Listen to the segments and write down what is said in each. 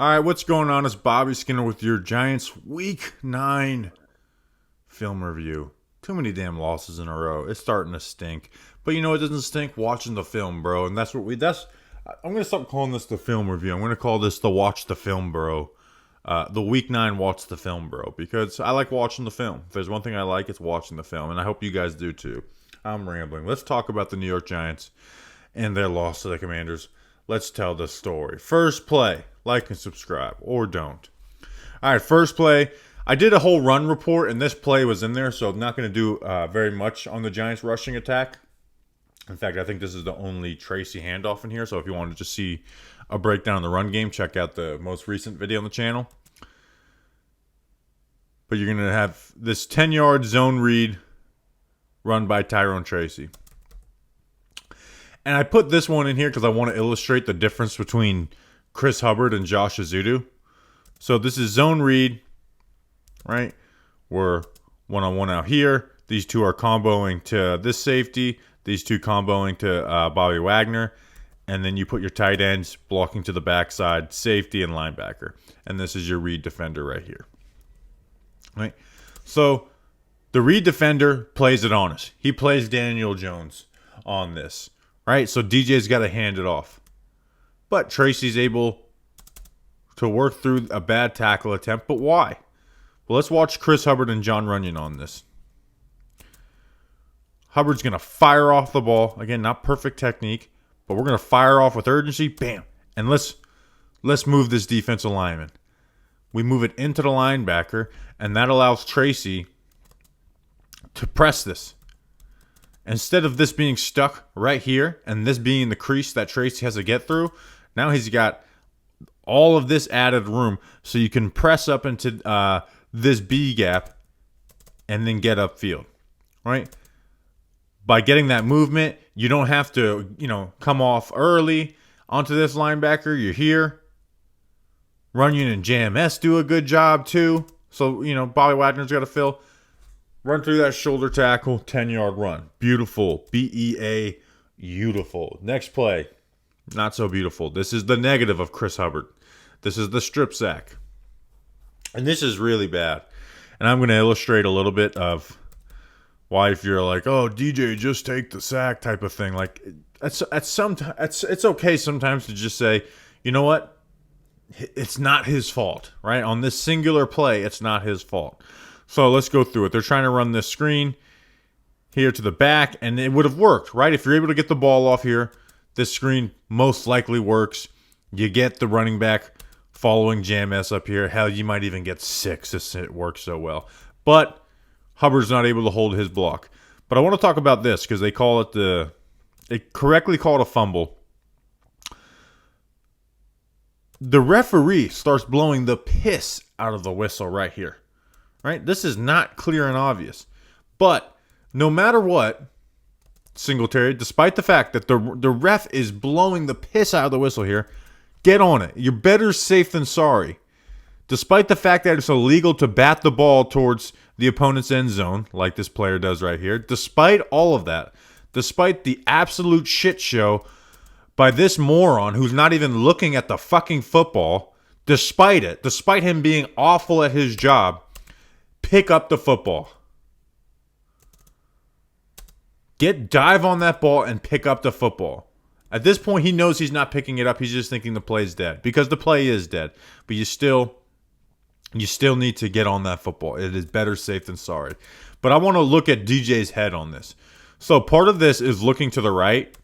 All right, what's going on? It's Bobby Skinner with your Giants Week 9 film review. Too many damn losses in a row. It's starting to stink. But you know it doesn't stink? Watching the film, bro. And I'm going to stop calling this the film review. I'm going to call this the Watch the Film, bro. The Week 9 Watch the Film, bro. Because I like watching the film. If there's one thing I like, it's watching the film. And I hope you guys do too. I'm rambling. Let's talk about the New York Giants and their loss to the Commanders. Let's tell the story. First play. Like and subscribe. Or don't. All right, first play. I did a whole run report, and this play was in there, so I'm not going to do very much on the Giants' rushing attack. In fact, I think this is the only Tracy handoff in here, so if you want to just see a breakdown of the run game, check out the most recent video on the channel. But you're going to have this 10-yard zone read run by Tyrone Tracy. And I put this one in here because I want to illustrate the difference between Chris Hubbard and Josh Azudu. So this is zone read, right? We're one-on-one out here. These two are comboing to this safety. These two comboing to Bobby Wagner. And then you put your tight ends blocking to the backside, safety and linebacker. And this is your read defender right here. Right? So the read defender plays it on us. He plays Daniel Jones on this. Right? So DJ's got to hand it off. But Tracy's able to work through a bad tackle attempt. But why? Well, let's watch Chris Hubbard and John Runyon on this. Hubbard's going to fire off the ball. Again, not perfect technique, but we're going to fire off with urgency. Bam. And let's move this defensive lineman. We move it into the linebacker, and that allows Tracy to press this. Instead of this being stuck right here and this being the crease that Tracy has to get through, now he's got all of this added room so you can press up into this B gap and then get upfield, right? By getting that movement, you don't have to, come off early onto this linebacker. You're here. Runyon and JMS do a good job too. So, Bobby Wagner's got to fill. Run through that shoulder tackle, 10-yard run. Beautiful. B-E-A, beautiful. Next play, not so beautiful. This is the negative of Chris Hubbard. This is the strip sack. And this is really bad. And I'm going to illustrate a little bit of why, if you're like, oh, DJ, just take the sack type of thing. Like, it's okay sometimes to just say, you know what? It's not his fault, right? On this singular play, it's not his fault. So let's go through it. They're trying to run this screen here to the back, and it would have worked, right? If you're able to get the ball off here, this screen most likely works. You get the running back following JMS up here. Hell, you might even get 6 if it works so well. But Hubbard's not able to hold his block. But I want to talk about this because they correctly call it a fumble. The referee starts blowing the piss out of the whistle right here. Right? This is not clear and obvious. But no matter what, Singletary, despite the fact that the ref is blowing the piss out of the whistle here, get on it. You're better safe than sorry. Despite the fact that it's illegal to bat the ball towards the opponent's end zone, like this player does right here, despite all of that, despite the absolute shit show by this moron who's not even looking at the fucking football, despite him being awful at his job, pick up the football. Dive on that ball and pick up the football. At this point, he knows he's not picking it up. He's just thinking the play's dead because the play is dead. But you still need to get on that football. It is better safe than sorry. But I want to look at DJ's head on this. So part of this is looking to the right.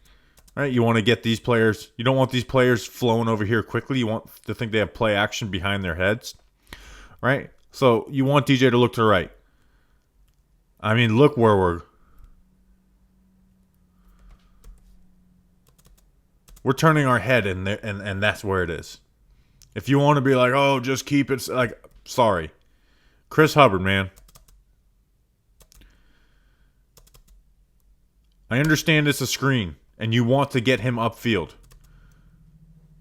Right? You want to get these players. You don't want these players flowing over here quickly. You want to think they have play action behind their heads. Right? So you want DJ to look to the right. I mean, look where we're turning our head, and that's where it is. If you want to be like, oh, just keep it, like, sorry. Chris Hubbard, man. I understand it's a screen, and you want to get him upfield.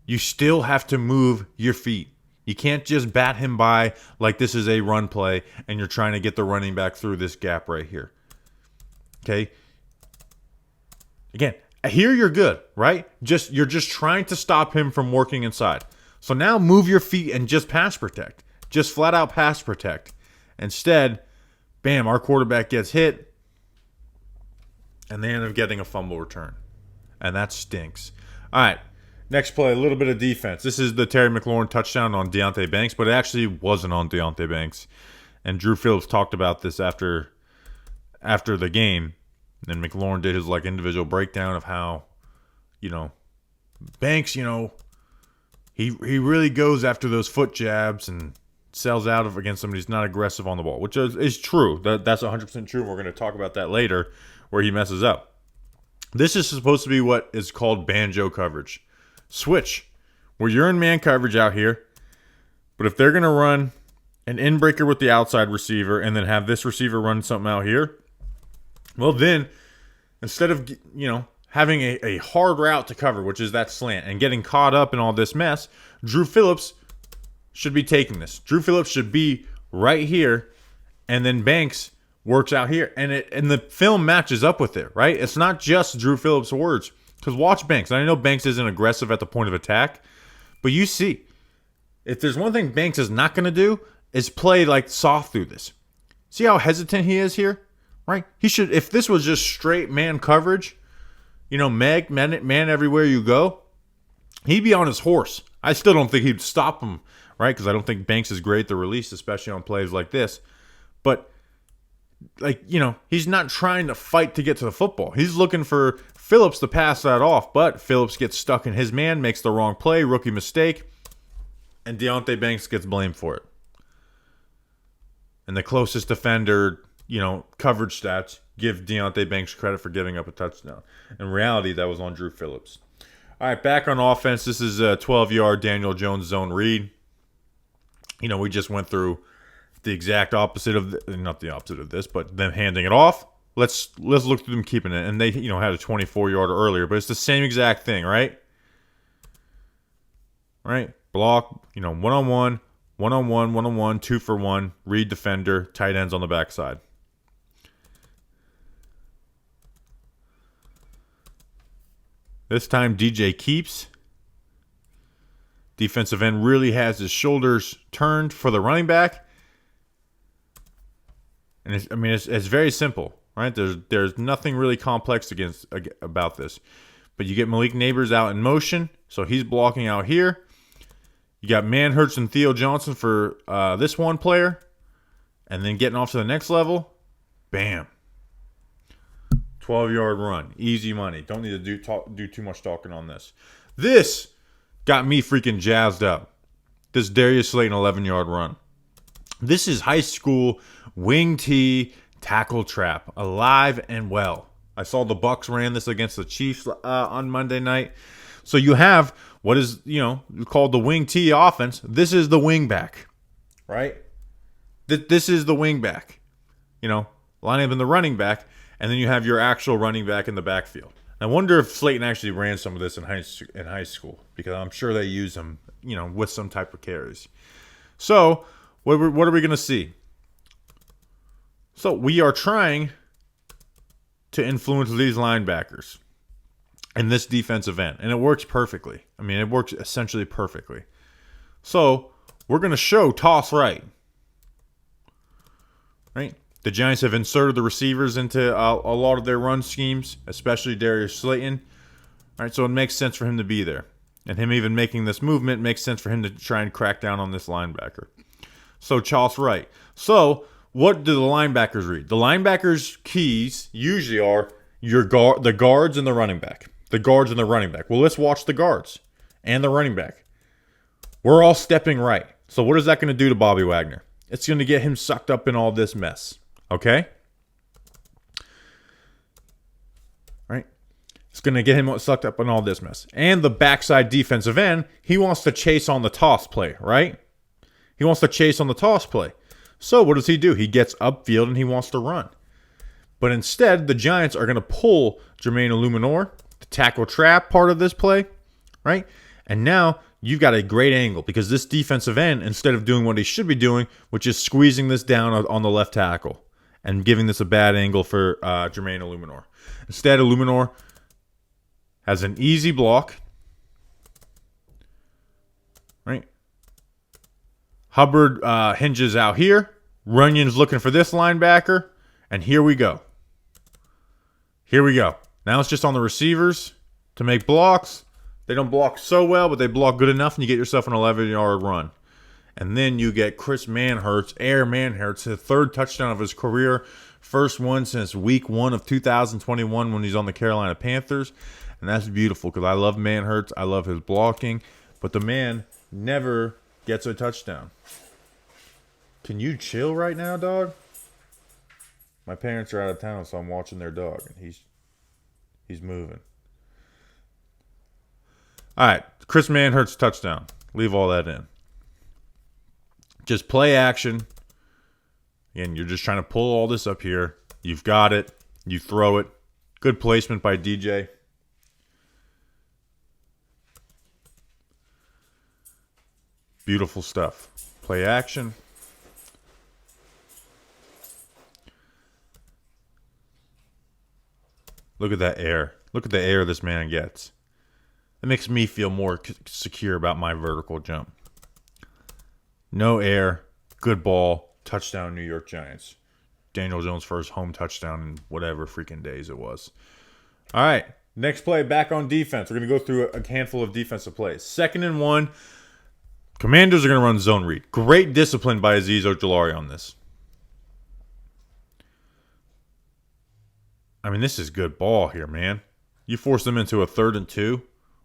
You still have to move your feet. You can't just bat him by like this is a run play and you're trying to get the running back through this gap right here. Okay? Again, here you're good, right? You're just trying to stop him from working inside. So now move your feet and just pass protect. Just flat out pass protect. Instead, bam, our quarterback gets hit, and they end up getting a fumble return. And that stinks. All right, next play, a little bit of defense. This is the Terry McLaurin touchdown on Deonte Banks, but it actually wasn't on Deonte Banks. And Drew Phillips talked about this after the game. And McLaurin did his individual breakdown of how, Banks, he really goes after those foot jabs and sells out against somebody who's not aggressive on the ball, which is true. That's 100% true. We're going to talk about that later where he messes up. This is supposed to be what is called banjo coverage. Switch, where you're in man coverage out here, but if they're going to run an in-breaker with the outside receiver and then have this receiver run something out here, well then, instead of, having a hard route to cover, which is that slant, and getting caught up in all this mess, Drew Phillips should be taking this. Drew Phillips should be right here, and then Banks works out here, and the film matches up with it, right? It's not just Drew Phillips' words, because watch Banks. I know Banks isn't aggressive at the point of attack, but you see, if there's one thing Banks is not going to do, is play soft through this. See how hesitant he is here, right? He should, if this was just straight man coverage, man everywhere you go, he'd be on his horse. I still don't think he'd stop him, right? Because I don't think Banks is great at the release, especially on plays like this. But, he's not trying to fight to get to the football. He's looking for Phillips to pass that off, but Phillips gets stuck in his man, makes the wrong play, rookie mistake, and Deonte Banks gets blamed for it. And the closest defender, coverage stats give Deonte Banks credit for giving up a touchdown. In reality, that was on Drew Phillips. All right, back on offense. This is a 12-yard Daniel Jones zone read. We just went through the exact opposite of not the opposite of this, but them handing it off. Let's look through them keeping it. And they had a 24-yarder earlier, but it's the same exact thing, right? Right? Block, one-on-one, 2-for-1, read defender, tight ends on the backside. This time DJ keeps. Defensive end really has his shoulders turned for the running back. And it's very simple, right? There's nothing really complex about this. But you get Malik Neighbors out in motion, so he's blocking out here. You got Manhurts and Theo Johnson for this one player. And then getting off to the next level, bam. 12-yard run. Easy money. Don't need to do too much talking on this. This got me freaking jazzed up. This Darius Slayton 11-yard run. This is high school wing tee tackle trap. Alive and well. I saw the Bucks ran this against the Chiefs on Monday night. So you have what is, called the wing tee offense. This is the wing back. Right? This is the wing back. Lining up in the running back. And then you have your actual running back in the backfield. I wonder if Slayton actually ran some of this in high school, because I'm sure they use them, with some type of carries. So, what are we going to see? So, we are trying to influence these linebackers and this defensive end, and it works perfectly. It works essentially perfectly. So, we're going to show toss right. Right? The Giants have inserted the receivers into a lot of their run schemes, especially Darius Slayton. All right, so it makes sense for him to be there. And him even making this movement makes sense for him to try and crack down on this linebacker. So, toss right. So, what do the linebackers read? The linebackers' keys usually are the guards and the running back. The guards and the running back. Well, let's watch the guards and the running back. We're all stepping right. So, what is that going to do to Bobby Wagner? It's going to get him sucked up in all this mess. Okay? Right? It's going to get him sucked up in all this mess. And the backside defensive end, he wants to chase on the toss play, right? He wants to chase on the toss play. So what does he do? He gets upfield and he wants to run. But instead, the Giants are going to pull Jermaine Illuminor, the tackle trap part of this play, right? And now you've got a great angle, because this defensive end, instead of doing what he should be doing, which is squeezing this down on the left tackle and giving this a bad angle for Jermaine Illuminor. Instead, Illuminor has an easy block, right? Hubbard hinges out here. Runyon's looking for this linebacker. And here we go. Here we go. Now it's just on the receivers to make blocks. They don't block so well, but they block good enough, and you get yourself an 11-yard run. And then you get Chris Manhertz, the third touchdown of his career. First one since week 1 of 2021 when he's on the Carolina Panthers. And that's beautiful because I love Manhertz. I love his blocking. But the man never gets a touchdown. Can you chill right now, dog? My parents are out of town, so I'm watching their dog. And he's moving. All right, Chris Manhertz touchdown. Leave all that in. Just play action. Again, you're just trying to pull all this up here. You've got it. You throw it. Good placement by DJ. Beautiful stuff. Play action. Look at that air. Look at the air this man gets. It makes me feel more secure about my vertical jump. No air. Good ball. Touchdown, New York Giants. Daniel Jones' first home touchdown in whatever freaking days it was. All right. Next play, back on defense. We're going to go through a handful of defensive plays. 2nd and 1. Commanders are going to run zone read. Great discipline by Azeez Ojulari on this. I mean, this is good ball here, man. You force them into a 3rd and 2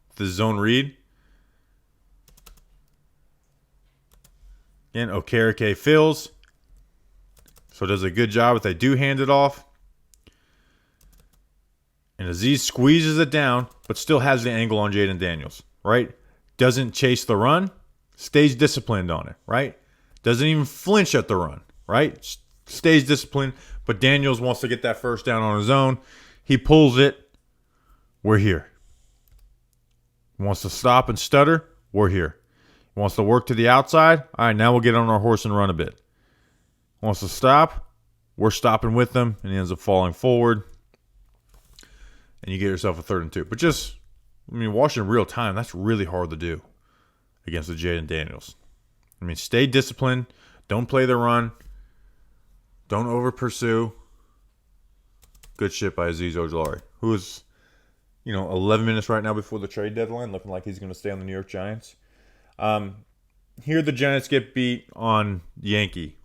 with the zone read. Again, Okereke fills. So does a good job if they do hand it off. And Azeez squeezes it down, but still has the angle on Jaden Daniels, right? Doesn't chase the run. Stays disciplined on it, right? Doesn't even flinch at the run, right? Stays disciplined, but Daniels wants to get that first down on his own. He pulls it. We're here. He wants to stop and stutter. We're here. He wants to work to the outside. All right, now we'll get on our horse and run a bit. Wants to stop. We're stopping with him, and he ends up falling forward. And you get yourself a 3rd and 2. But just, watching real time, that's really hard to do against the Jaden Daniels. Stay disciplined. Don't play the run. Don't over-pursue. Good shit by Azeez Ojulari, who is, 11 minutes right now before the trade deadline, looking like he's going to stay on the New York Giants. Here the Giants get beat on Yankee,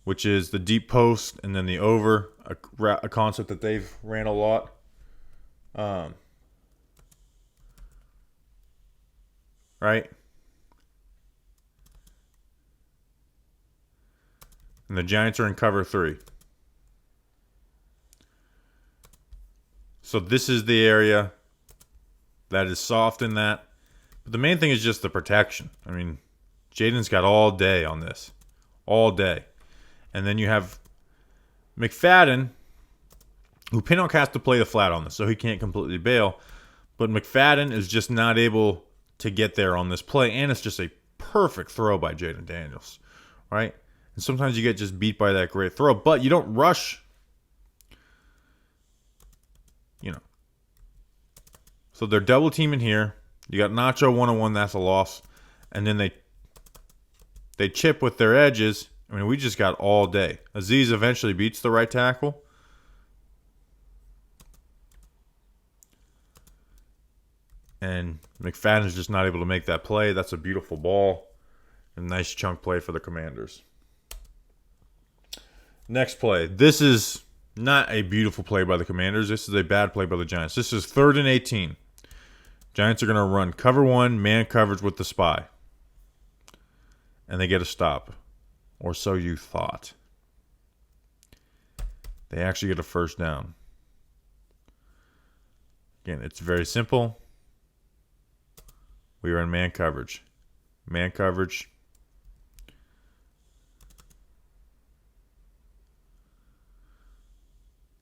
which is the deep post and then the over, a concept that they've ran a lot. Right? And the Giants are in cover 3. So this is the area that is soft in that. But the main thing is just the protection. Jaden's got all day on this. All day. And then you have McFadden, who Pinnock has to play the flat on this, so he can't completely bail. But McFadden is just not able to get there on this play. And it's just a perfect throw by Jaden Daniels. Right? And sometimes you get just beat by that great throw. But you don't rush. So they're double teaming here. You got Nacho 1-on-1, that's a loss. And then they chip with their edges. We just got all day. Azeez eventually beats the right tackle. And McFadden's just not able to make that play. That's a beautiful ball. A nice chunk play for the Commanders. Next play. This is not a beautiful play by the Commanders. This is a bad play by the Giants. This is 3rd and 18. Giants are going to run cover 1, man coverage with the spy. And they get a stop. Or so you thought. They actually get a first down. Again, it's very simple. We are in man coverage. Man coverage.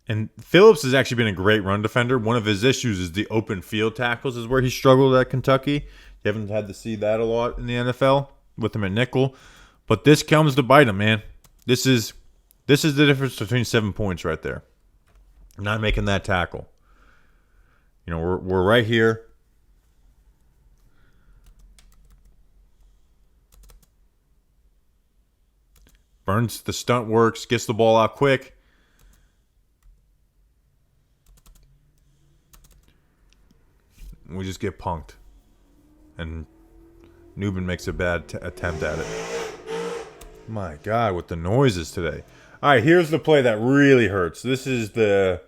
And Phillips has actually been a great run defender. One of his issues is the open field tackles is where he struggled at Kentucky. You haven't had to see that a lot in the NFL with him at nickel. But this comes to bite him, man. This is the difference between 7 points right there. Not making that tackle. We're right here. Burns, the stunt works, gets the ball out quick. We just get punked. And Newman makes a bad attempt at it. My God, with the noises today. All right, here's the play that really hurts. This is the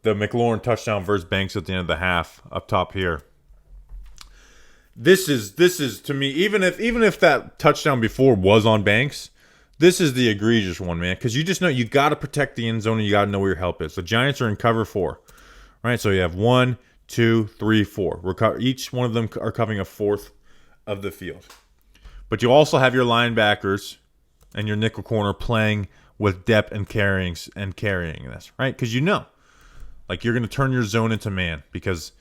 McLaurin touchdown versus Banks at the end of the half up top here. This is to me, even if that touchdown before was on Banks, this is the egregious one, man. Because you just know you got to protect the end zone and you got to know where your help is. The Giants are in cover 4, right? So you have 1, 2, 3, 4. Each one of them are covering a fourth of the field. But you also have your linebackers and your nickel corner playing with depth and carrying this, right? Because you know, like you're going to turn your zone into man because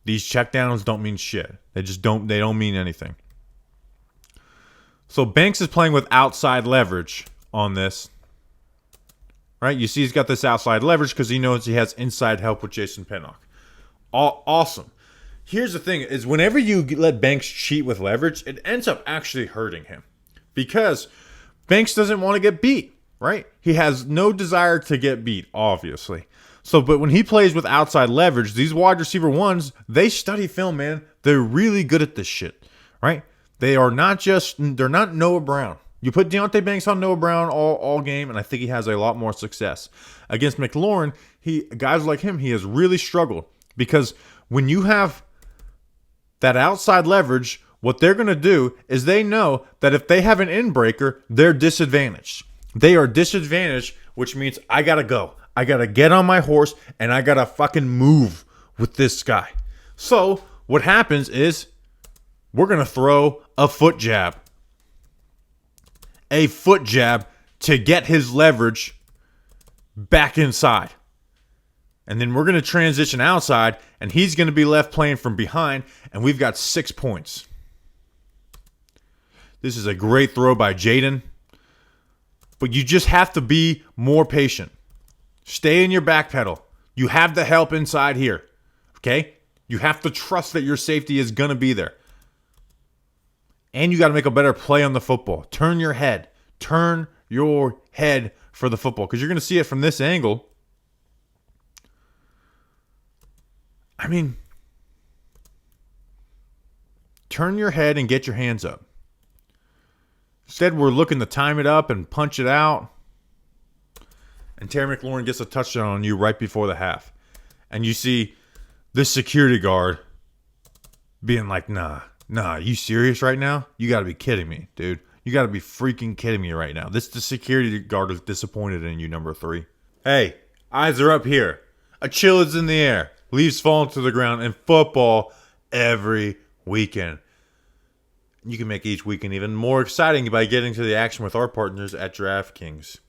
these checkdowns don't mean shit. They don't mean anything. So Banks is playing with outside leverage on this. Right? You see he's got this outside leverage because he knows he has inside help with Jason Pinnock. Awesome. Here's the thing is whenever you let Banks cheat with leverage, it ends up actually hurting him. Because Banks doesn't want to get beat, right? He has no desire to get beat, obviously. But when he plays with outside leverage, these wide receiver ones, they study film, man. They're really good at this shit, right? They're not Noah Brown. You put Deontay Banks on Noah Brown all game, and I think he has a lot more success. Against McLaurin, guys like him, he has really struggled. Because when you have that outside leverage, what they're going to do is they know that if they have an in-breaker, they're disadvantaged. They are disadvantaged, which means I got to go. I got to get on my horse, and I got to fucking move with this guy. So what happens is we're going to throw a foot jab. A foot jab to get his leverage back inside. And then we're going to transition outside, and he's going to be left playing from behind, and we've got 6 points. This is a great throw by Jaden, but you just have to be more patient. Stay in your back pedal. You have the help inside here, okay? You have to trust that your safety is going to be there. And you got to make a better play on the football. Turn your head. Turn your head for the football, because you're going to see it from this angle. I mean, turn your head and get your hands up. Instead, we're looking to time it up and punch it out. And Terry McLaurin gets a touchdown on you right before the half. And you see this security guard being like, nah, you serious right now? You got to be kidding me, dude. You got to be freaking kidding me right now. The security guard is disappointed in you, number 3. Hey, eyes are up here. A chill is in the air. Leaves falling to the ground, and football every weekend. You can make each weekend even more exciting by getting to the action with our partners at DraftKings.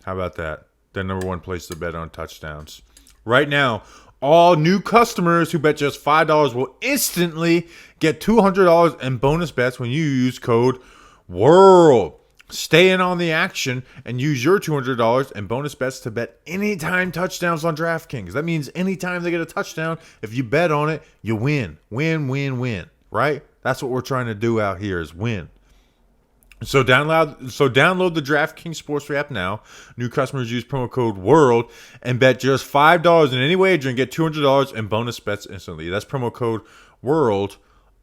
How about that? The number 1 place to bet on touchdowns. Right now, all new customers who bet just $5 will instantly get $200 in bonus bets when you use code WORLD. Stay in on the action and use your $200 in bonus bets to bet anytime touchdowns on DraftKings. That means anytime they get a touchdown, if you bet on it, you win. Win, right? That's what we're trying to do out here is win. So download the DraftKings Sportsbook app now. New customers use promo code WORLD and bet just $5 in any wager and get $200 in bonus bets instantly. That's promo code WORLD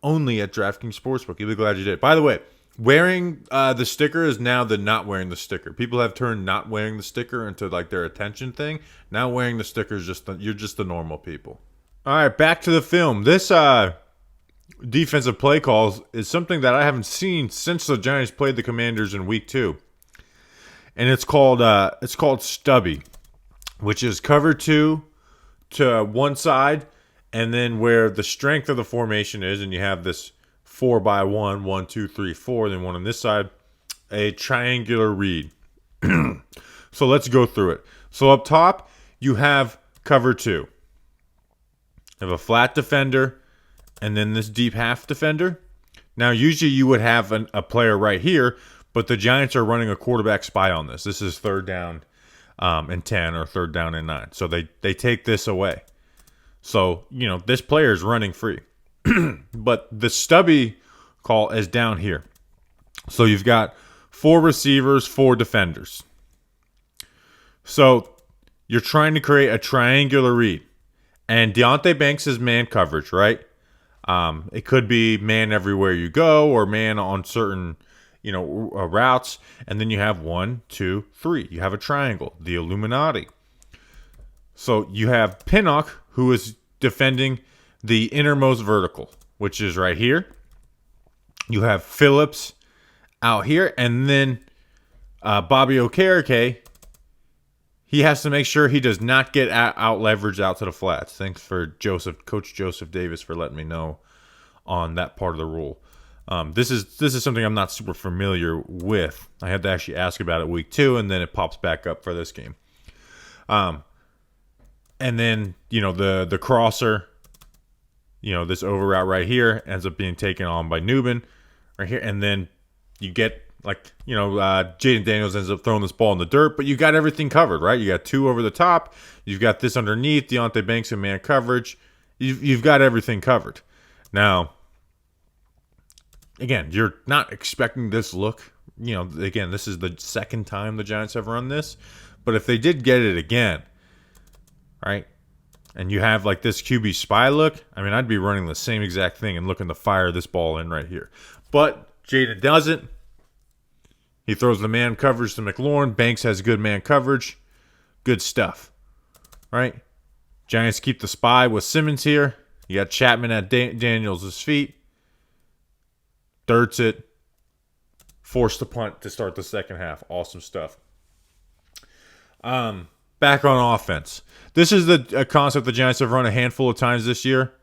only at DraftKings Sportsbook. You'll be glad you did. By the way, wearing the sticker is now the not wearing the sticker. People have turned not wearing the sticker into like their attention thing. Now wearing the sticker is you're just the normal people. All right, back to the film. This defensive play calls is something that I haven't seen since the Giants played the Commanders in week 2. And it's called stubby, which is cover 2 to one side, and then where the strength of the formation is, and you have this 4x1, 1, 2, 3, 4, then one on this side, a triangular read. So let's go through it. So up top, you have cover 2. You have a flat defender, and then this deep half defender. Now, usually you would have a player right here, but the Giants are running a quarterback spy on this. This is 3rd down and 10 or 3rd down and 9. So they take this away. So, this player is running free. But the stubby call is down here. So you've got 4 receivers, 4 defenders. So you're trying to create a triangular read. And Deonte Banks is man coverage, right? It could be man everywhere you go or man on certain, routes. And then you have 1, 2, 3. You have a triangle, the Illuminati. So you have Pinnock, who is defending the innermost vertical, which is right here. You have Phillips out here. And then Bobby Okereke, he has to make sure he does not get out leveraged out to the flats. Thanks for Coach Joseph Davis, for letting me know on that part of the rule. This is something I'm not super familiar with. I had to actually ask about it week 2, and then it pops back up for this game. And then the crosser, this over route right here ends up being taken on by Newman right here, and then you get Jaden Daniels ends up throwing this ball in the dirt, but you got everything covered, right? You got 2 over the top. You've got this underneath, Deonte Banks in man coverage. You've got everything covered. Now, again, you're not expecting this look. Again, this is the second time the Giants have run this. But if they did get it again, right, and you have like this QB spy look, I'd be running the same exact thing and looking to fire this ball in right here. But Jaden doesn't. He throws the man coverage to McLaurin. Banks has good man coverage. Good stuff. Right? Giants keep the spy with Simmons here. You got Chapman at Daniels' feet. Dirts it. Forced to punt to start the second half. Awesome stuff. Back on offense. This is a concept the Giants have run a handful of times this year.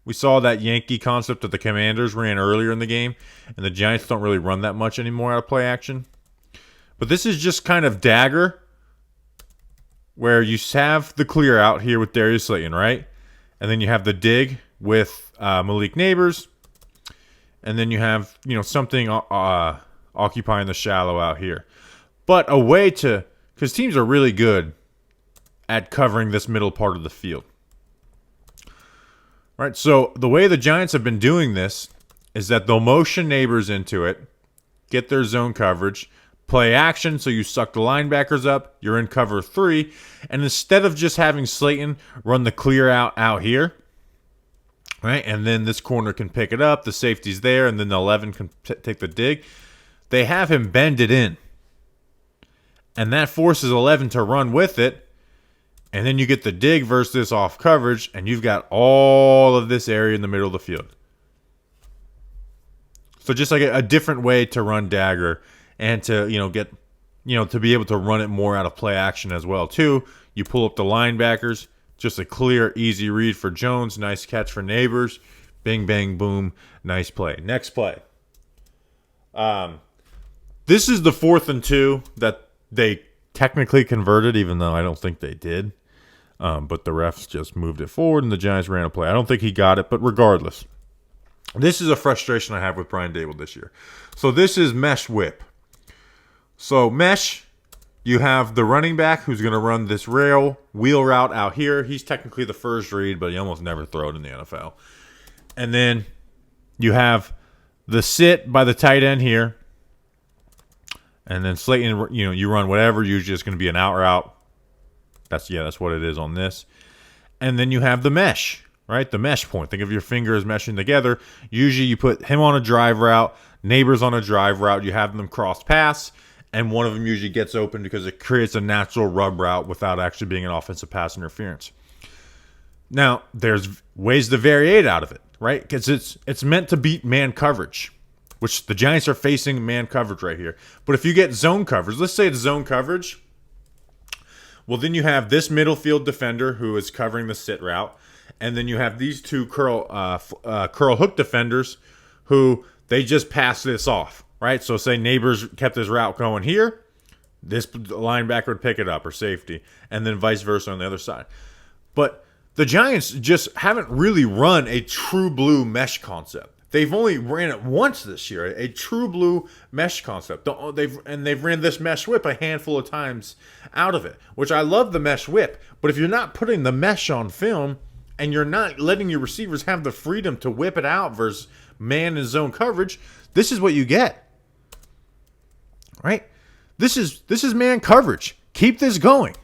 We saw that Yankee concept that the Commanders ran earlier in the game, and the Giants don't really run that much anymore out of play action. But this is just kind of dagger, where you have the clear out here with Darius Slayton, right? And then you have the dig with Malik Neighbors, and then you have something occupying the shallow out here. But a way to, because teams are really good at covering this middle part of the field. Right, so the way the Giants have been doing this is that they'll motion Neighbors into it, get their zone coverage, play action, so you suck the linebackers up, you're in cover 3, and instead of just having Slayton run the clear out here, right, and then this corner can pick it up, the safety's there, and then the 11 can take the dig, they have him bend it in. And that forces 11 to run with it. And then you get the dig versus this off coverage, and you've got all of this area in the middle of the field. So just like a different way to run dagger, and to get to be able to run it more out of play action as well too. You pull up the linebackers, just a clear, easy read for Jones, nice catch for Neighbors, bing bang boom, nice play. Next play. This is the 4th and 2 that they technically converted, even though I don't think they did. But the refs just moved it forward, and the Giants ran a play. I don't think he got it, but regardless. This is a frustration I have with Brian Dable this year. So this is mesh whip. So mesh, you have the running back who's going to run this wheel route out here. He's technically the first read, but he almost never throw it in the NFL. And then you have the sit by the tight end here. And then Slayton, you run whatever. Usually it's going to be an out route. That's what it is on this. And then you have the mesh, right? The mesh point. Think of your fingers meshing together. Usually you put him on a drive route, Neighbors on a drive route. You have them cross pass, and one of them usually gets open because it creates a natural rub route without actually being an offensive pass interference. Now, there's ways to variate out of it, right? Because it's meant to beat man coverage, which the Giants are facing man coverage right here. But if you get zone coverage, let's say it's zone coverage, well, then you have this middle field defender who is covering the sit route, and then you have these 2 curl hook defenders who they just pass this off, right? So say Neighbors kept his route going here, this linebacker would pick it up, or safety, and then vice versa on the other side. But the Giants just haven't really run a true blue mesh concept. They've only ran it once this year, a true blue mesh concept. They've ran this mesh whip a handful of times out of it, which I love the mesh whip. But if you're not putting the mesh on film and you're not letting your receivers have the freedom to whip it out versus man and zone coverage, this is what you get. right? This is man coverage. Keep this going.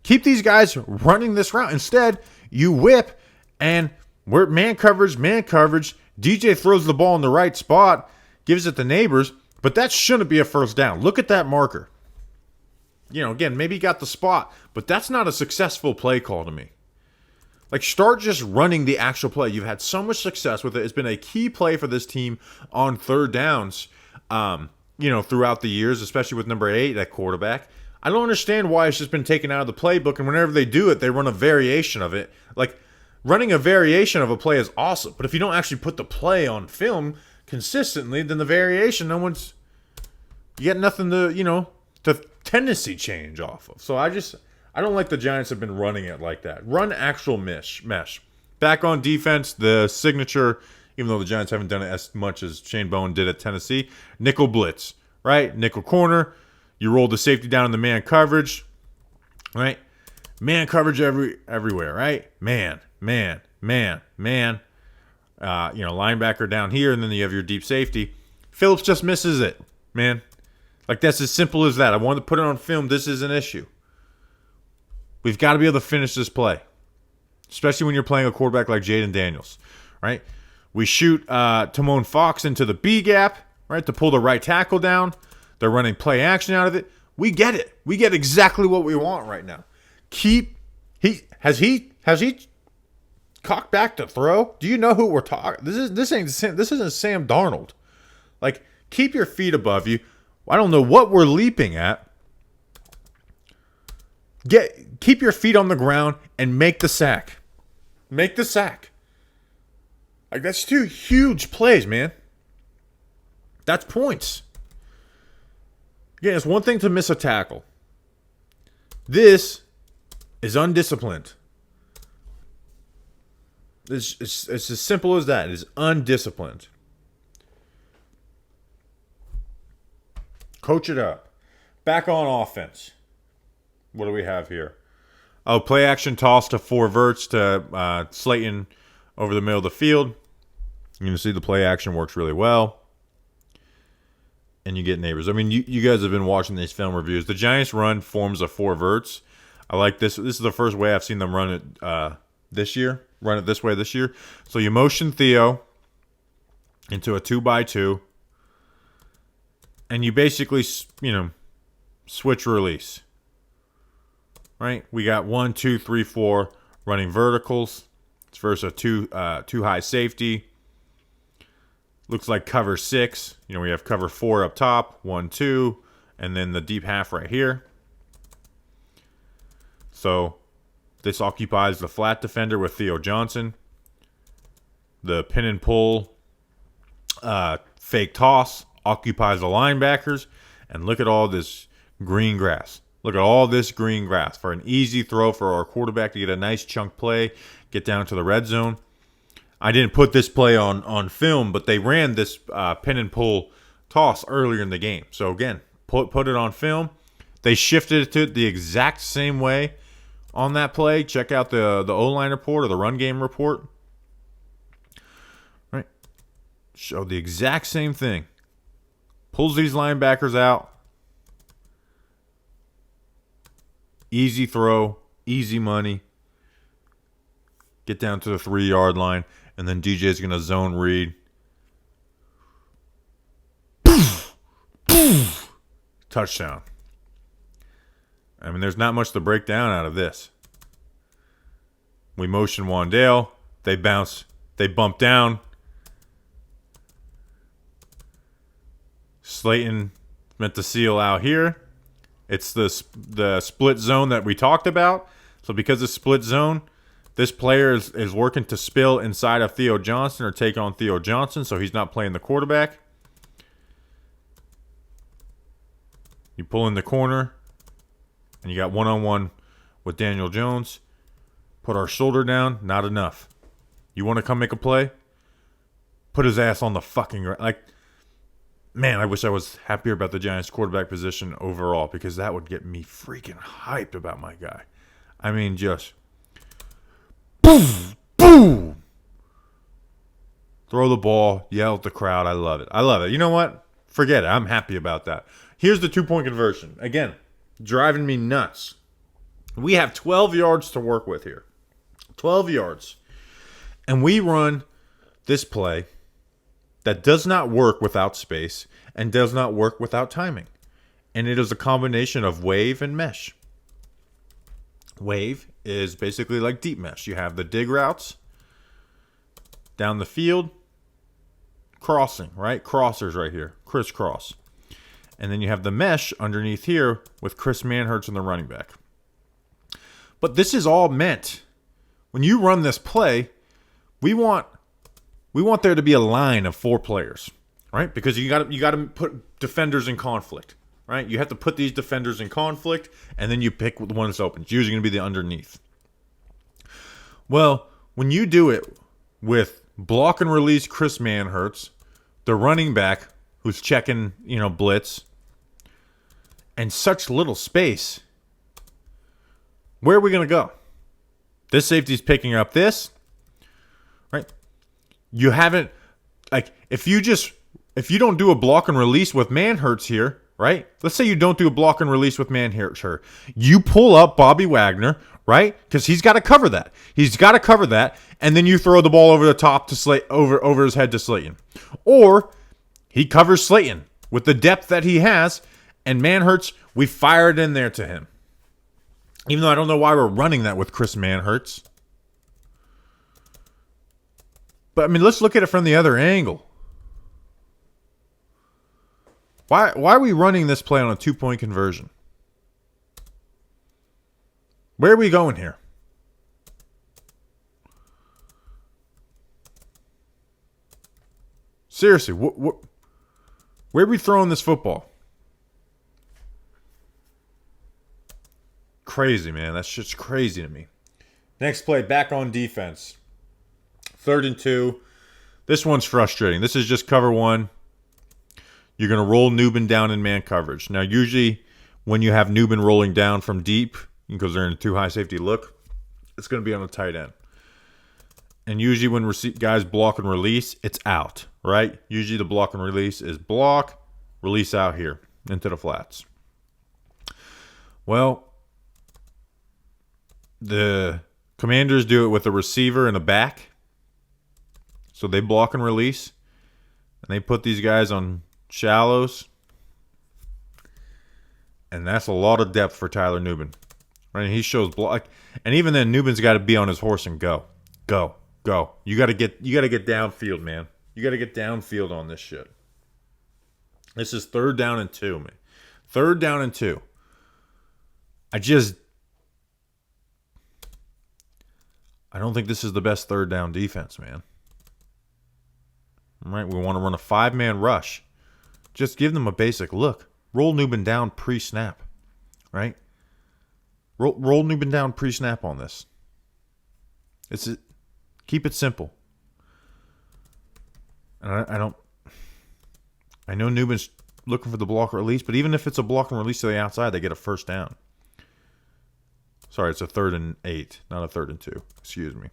Keep these guys running this route. Instead, you whip and we're man coverage. DJ throws the ball in the right spot, gives it to Neighbors, but that shouldn't be a first down. Look at that marker. Again, maybe he got the spot, but that's not a successful play call to me. Like, start just running the actual play. You've had so much success with it. It's been a key play for this team on third downs, throughout the years, especially with number 8 at quarterback. I don't understand why it's just been taken out of the playbook, and whenever they do it, they run a variation of it. Like, running a variation of a play is awesome, but if you don't actually put the play on film consistently, then the variation, you got nothing to tendency change off of. So I don't like the Giants have been running it like that. Run actual mesh. Back on defense, the signature, even though the Giants haven't done it as much as Shane Bowen did at Tennessee, nickel blitz, right? Nickel corner. You roll the safety down in the man coverage, right? Man coverage everywhere, right? Man. Linebacker down here, and then you have your deep safety. Phillips just misses it, man. Like, that's as simple as that. I wanted to put it on film. This is an issue. We've got to be able to finish this play, especially when you're playing a quarterback like Jaden Daniels, right? We shoot Timon Fox into the B gap, right, to pull the right tackle down. They're running play action out of it. We get it. We get exactly what we want right now. Has he cocked back to throw? Do you know who we're talking? This isn't Sam Darnold. Like, keep your feet above you. I don't know what we're leaping at. Keep your feet on the ground and make the sack. Make the sack. Like, that's 2 huge plays, man. That's points. Again, it's one thing to miss a tackle. This is undisciplined. It's as simple as that. It is undisciplined. Coach it up. Back on offense. What do we have here? Oh, play action toss to 4 verts to Slayton over the middle of the field. You can see the play action works really well. And you get Neighbors. I mean, you guys have been watching these film reviews. The Giants run forms of 4 verts. I like this. This is the first way I've seen them run it this year. Run it this way this year. So you motion Theo into a 2x2. And you basically, switch release. Right? We got 1, 2, 3, 4 running verticals. It's versus a two high safety. Looks like cover 6. We have cover 4 up top, 1, 2, and then the deep half right here. So this occupies the flat defender with Theo Johnson. The pin and pull fake toss occupies the linebackers. And look at all this green grass. Look at all this green grass for an easy throw for our quarterback to get a nice chunk play, get down to the red zone. I didn't put this play on film, but they ran this pin and pull toss earlier in the game. So again, put it on film. They shifted it to the exact same way on that play. Check out the O-line report or the run game report. Right, show the exact same thing. Pulls these linebackers out. Easy throw, easy money. Get down to the 3-yard line. And then DJ's going to zone read. Touchdown. I mean, there's not much to break down out of this. We motion Wandale. They bounce. They bump down. Slayton meant to seal out here. It's the split zone that we talked about. So because it's split zone, this player is working to spill inside of Theo Johnson or take on Theo Johnson, so he's not playing the quarterback. You pull in the corner, and you got one-on-one with Daniel Jones. Put our shoulder down, not enough. You want to come make a play? Put his ass on the fucking ground. Like, man, I wish I was happier about the Giants' quarterback position overall, because that would get me freaking hyped about my guy. I mean, just boom, boom. Throw the ball, yell at the crowd. I love it. You know what? Forget it. I'm happy about that. Here's the 2-point conversion. Again, driving me nuts. We have 12 yards to work with here. 12 yards. And we run this play that does not work without space and does not work without timing. And it is a combination of wave and mesh. Wave is basically like deep mesh. You have the dig routes down the field, crossing, right? Crossers right here, crisscross. And then you have the mesh underneath here with Chris Manhertz and the running back. But this is all meant, when you run this play, we want there to be a line of 4 players, right? Because you got to put defenders in conflict, right? You have to put these defenders in conflict, and then you pick the one that's open. It's usually going to be the underneath. Well, when you do it with block and release Chris Manhertz, the running back who's checking, blitz, and such little space, where are we going to go? This safety's picking up this, right? You haven't, if you don't do a block and release with Manhertz here, right? Let's say you don't do a block and release with Manhertz here. You pull up Bobby Wagner, right? Because he's got to cover that. And then you throw the ball over the top to over his head to Slayton. Or he covers Slayton with the depth that he has, and Manhertz, we fire it in there to him. Even though I don't know why we're running that with Chris Manhertz. But, let's look at it from the other angle. Why are we running this play on a 2-point conversion? Where are we going here? Seriously, where are we throwing this football? Crazy, man. That's just crazy to me. Next play, back on defense. 3rd and 2. This one's frustrating. This is just cover 1. You're going to roll Nubin down in man coverage. Now, usually when you have Nubin rolling down from deep, because they're in a 2-high safety look, it's going to be on a tight end. And usually when guys block and release, it's out, right? Usually the block and release is block, release out here into the flats. Well, the Commanders do it with a receiver and a back. So they block and release. And they put these guys on shallows. And that's a lot of depth for Tyler Nubin. Right? He shows block. And even then, Nubin's got to be on his horse and go. Go. Go. You got to get downfield, man. You got to get downfield on this shit. This is 3rd down and 2, man. 3rd down and 2. I don't think this is the best 3rd down defense, man. All right, we want to run a 5-man rush. Just give them a basic look. Roll Nubin down pre-snap, right? Roll Nubin down pre-snap on this. Keep it simple. And I know Nubin's looking for the block release, but even if it's a block and release to the outside, they get a 1st down. Sorry, it's a 3rd and 8, not a 3rd and 2. Excuse me.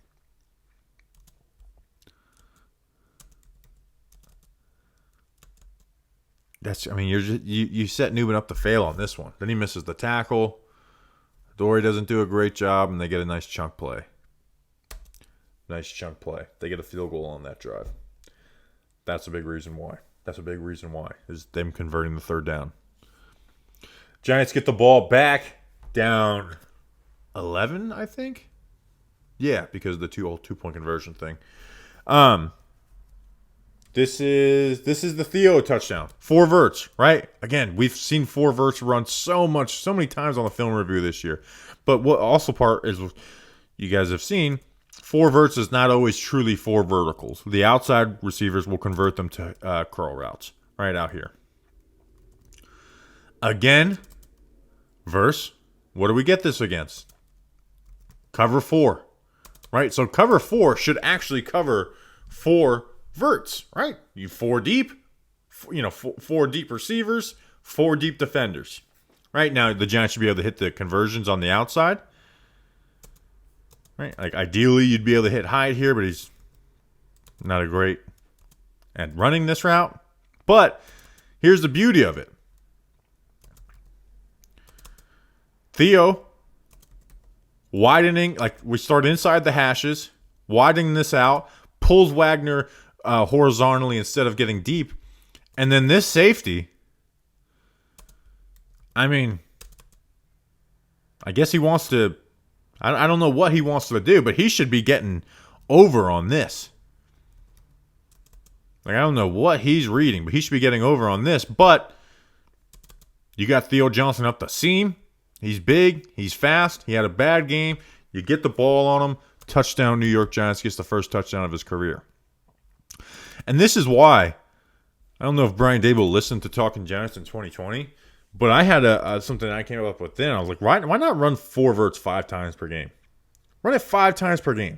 You set Nubin up to fail on this one. Then he misses the tackle. Dory doesn't do a great job, and they get a nice chunk play. They get a field goal on that drive. That's a big reason why. Is them converting the 3rd down. Giants get the ball back down 11, I think. Yeah, because of the 2-point conversion thing. This is the Theo touchdown. 4 verts, right? Again, we've seen 4 verts run so many times on the film review this year. But what also part is you guys have seen, 4 verts is not always truly 4 verticals. The outside receivers will convert them to curl routes right out here. Again, verse, what do we get this against? Cover 4, right? So cover 4 should actually cover 4 verts, right? You 4 deep, 4 deep receivers, 4 deep defenders. Right now, the Giants should be able to hit the conversions on the outside. Right? Like ideally, you'd be able to hit Hyde here, but he's not a great at running this route. But here's the beauty of it. Theo widening, like we start inside the hashes, widening this out, pulls Wagner horizontally instead of getting deep. And then this safety, I mean, I guess he wants to, I don't know what he wants to do, but he should be getting over on this. Like, I don't know what he's reading, but he should be getting over on this. But you got Theo Johnson up the seam. He's big. He's fast. He had a bad game. You get the ball on him. Touchdown, New York Giants. Gets the first touchdown of his career. And this is why, I don't know if Brian Dable listened to Talking Giants in 2020, but I had something I came up with then. I was like, why not run 4 verts 5 times per game? Run it 5 times per game.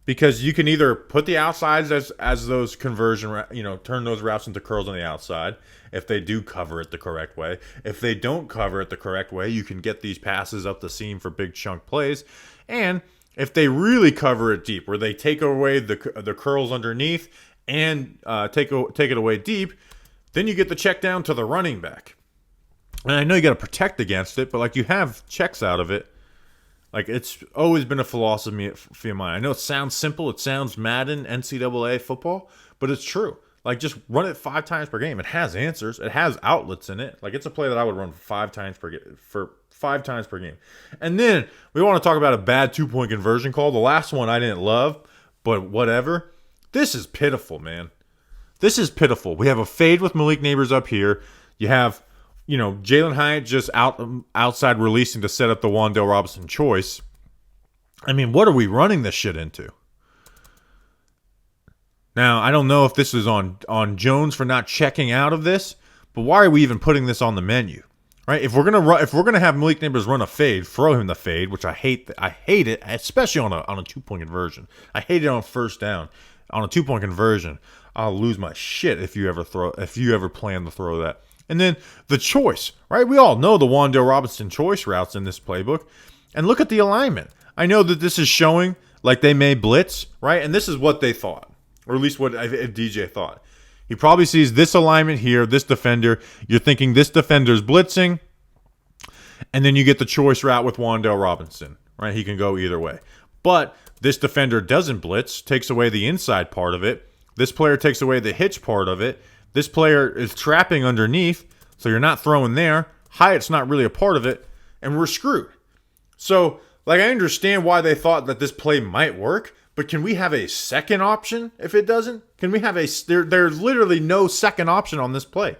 Because you can either put the outsides as those conversion, turn those routes into curls on the outside if they do cover it the correct way. If they don't cover it the correct way, you can get these passes up the seam for big chunk plays. And if they really cover it deep, where they take away the curls underneath and take it away deep, then you get the check down to the running back. And I know you got to protect against it, but like you have checks out of it. Like, it's always been a philosophy of mine. I know it sounds simple. It sounds Madden, NCAA football, but it's true. Like, just run it 5 times per game. It has answers. It has outlets in it. Like, it's a play that I would run 5 times per game. And then we want to talk about a bad 2-point conversion call. The last one I didn't love, but whatever. This is pitiful, man. This is pitiful. We have a fade with Malik Neighbors up here. You have, Jalen Hyatt just outside releasing to set up the Wan'Dale Robinson choice. I mean, what are we running this shit into? Now, I don't know if this is on Jones for not checking out of this, but why are we even putting this on the menu? Right? If we're gonna have Malik Neighbors run a fade, throw him the fade, which I hate. I hate it, especially on a 2-point conversion. I hate it on first down. On a 2-point conversion, I'll lose my shit if you ever plan to throw that. And then the choice, right? We all know the Wan'Dale Robinson choice routes in this playbook. And look at the alignment. I know that this is showing like they may blitz, right? And this is what they thought, or at least what DJ thought. He probably sees this alignment here, this defender. You're thinking this defender's blitzing. And then you get the choice route with Wan'Dale Robinson, right? He can go either way. But this defender doesn't blitz, takes away the inside part of it. This player takes away the hitch part of it. This player is trapping underneath, so you're not throwing there. Hyatt's not really a part of it, and we're screwed. So, I understand why they thought that this play might work, but can we have a second option if it doesn't? Can we have there's literally no second option on this play.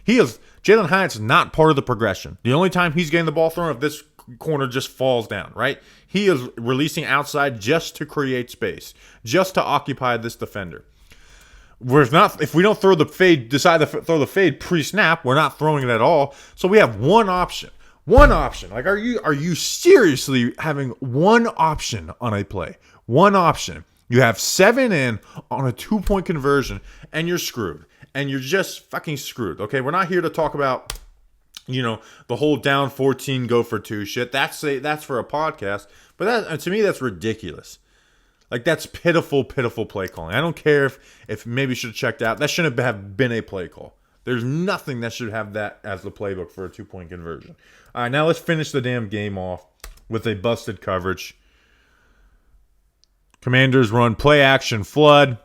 Jalen Hyatt's not part of the progression. The only time he's getting the ball thrown if this corner just falls down, right? He is releasing outside just to create space, just to occupy this defender. If we don't throw the fade, decide to throw the fade pre-snap, we're not throwing it at all. So we have one option. One option. Like, are you seriously having one option on a play? One option. You have 7 in on a 2-point conversion, and you're screwed. And you're just fucking screwed. Okay, we're not here to talk about, the whole down 14, go for 2 shit. That's for a podcast. But to me, that's ridiculous. Like, that's pitiful, pitiful play calling. I don't care if maybe should have checked out. That shouldn't have been a play call. There's nothing that should have that as the playbook for a 2-point conversion. All right, now let's finish the damn game off with a busted coverage. Commanders run play action flood,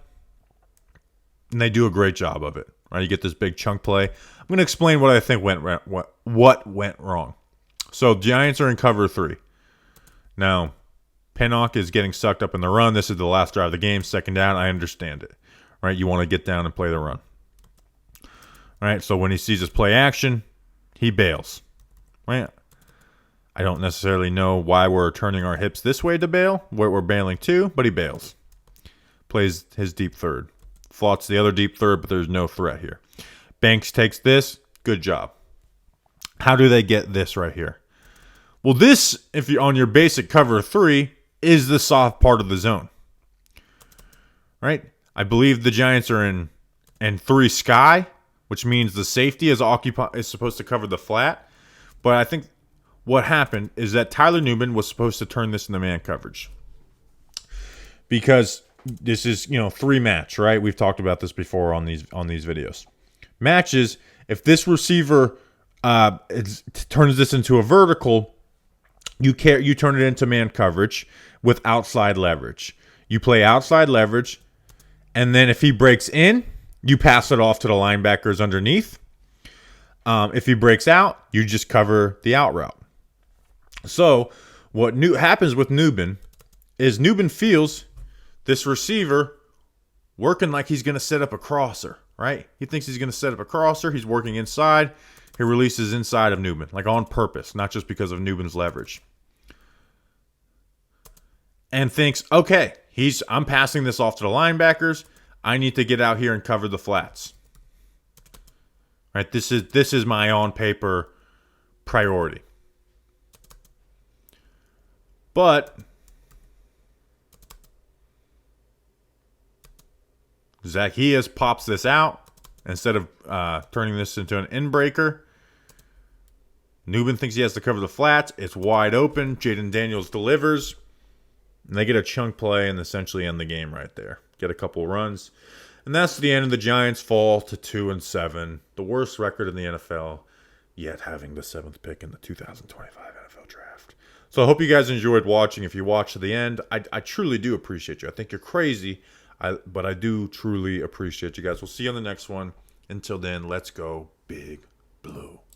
and they do a great job of it. Right, you get this big chunk play. I'm going to explain what I think went wrong. So Giants are in cover 3. Now, Pinnock is getting sucked up in the run. This is the last drive of the game. 2nd down. I understand it. Right? You want to get down and play the run. All right? So when he sees his play action, he bails. Right? I don't necessarily know why we're turning our hips this way to bail, where we're bailing to, but he bails. Plays his deep third. Floats the other deep third, but there's no threat here. Banks takes this. Good job. How do they get this right here? Well, this, if you're on your basic cover 3, is the soft part of the zone. Right? I believe the Giants are in 3 sky, which means the safety is supposed to cover the flat. But I think what happened is that Tyler Newman was supposed to turn this into man coverage. Because this is, 3 match, right? We've talked about this before on these videos. Matches If this receiver turns this into a vertical, you turn it into man coverage with outside leverage. You play outside leverage, and then if he breaks in, you pass it off to the linebackers underneath. If he breaks out, you just cover the out route. So what happens with Nubin is Nubin feels this receiver working like he's going to set up a crosser, right? He thinks he's going to set up a crosser. He's working inside. He releases inside of Nubin, like on purpose, not just because of Nubin's leverage. And thinks, okay, I'm passing this off to the linebackers. I need to get out here and cover the flats. Right? This is my on paper priority. But Zacchaeus pops this out instead of turning this into an in breaker. Nubin thinks he has to cover the flats. It's wide open. Jaden Daniels delivers. And they get a chunk play and essentially end the game right there. Get a couple runs. And that's the end of the Giants' fall to 2-7. The worst record in the NFL, yet having the 7th pick in the 2025 NFL Draft. So I hope you guys enjoyed watching. If you watched to the end, I truly do appreciate you. I think you're crazy, but I do truly appreciate you guys. We'll see you on the next one. Until then, let's go Big Blue.